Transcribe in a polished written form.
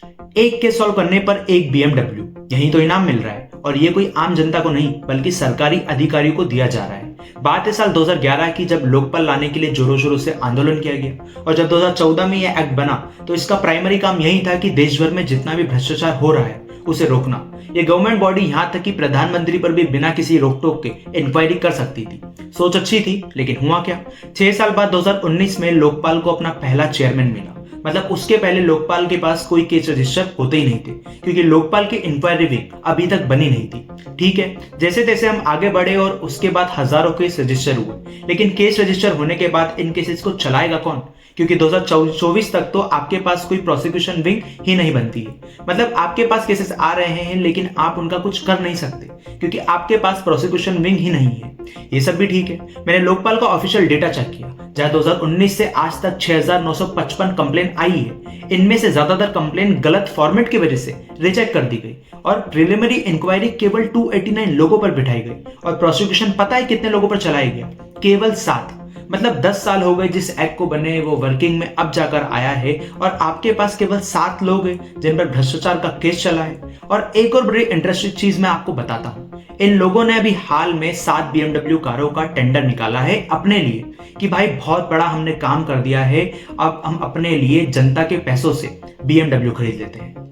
एक case solve करने पर एक BMW, यही तो इनाम मिल रहा है। और ये कोई आम जनता को नहीं बल्कि सरकारी अधिकारियों को दिया जा रहा है। बात है साल 2011 की, जब लोकपाल लाने के लिए जोरों शोरों से आंदोलन किया गया। और जब 2014 में यह एक्ट बना तो इसका प्राइमरी काम यही था कि देश भर में जितना भी भ्रष्टाचार हो रहा है उसे रोकना। ये गवर्नमेंट बॉडी यहाँ तक कि प्रधानमंत्री पर भी बिना किसी रोक टोक के इंक्वायरी कर सकती थी। सोच अच्छी थी, लेकिन हुआ क्या? 6 साल बाद 2019 में लोकपाल को अपना पहला चेयरमैन मिला। मतलब उसके पहले लोकपाल के पास कोई केस रजिस्टर होते ही नहीं थे, क्योंकि लोकपाल की इंक्वायरी विंग अभी तक बनी नहीं थी। ठीक है, जैसे तैसे हम आगे बढ़े और उसके बाद हजारों केस रजिस्टर हुए, लेकिन केस रजिस्टर होने के बाद इन केसेस को चलाएगा कौन? क्योंकि 2024 तक तो आपके पास कोई प्रोसिक्यूशन विंग ही नहीं बनती है। मतलब आपके पास केसेस आ रहे हैं, लेकिन आप उनका कुछ कर नहीं सकते, क्योंकि आपके पास प्रोसिक्यूशन विंग ही नहीं है। ये सब भी ठीक है, मैंने लोकपाल का ऑफिशियल डेटा चेक किया, जहां 2019 से आज तक 6955 कंप्लेन आई है। इनमें से ज्यादातर कंप्लेन गलत फॉर्मेट की वजह से रिजेक्ट कर दी गई और प्रिलिमिनरी इंक्वायरी केवल 289 लोगों पर बिठाई गई। और प्रोसिक्यूशन पता है कितने लोगों पर चलाया गया? केवल 7। मतलब 10 साल हो गए जिस एक्ट को बने, वो वर्किंग में अब जाकर आया है, और आपके पास केवल 7 लोग हैं जिन पर भ्रष्टाचार का केस चला है। और एक और बड़ी इंटरेस्टिंग चीज मैं आपको बताता हूँ, इन लोगों ने अभी हाल में 7 BMW कारों का टेंडर निकाला है अपने लिए, कि भाई बहुत बड़ा हमने काम कर दिया है, अब हम अपने लिए जनता के पैसों से BMW खरीद लेते हैं।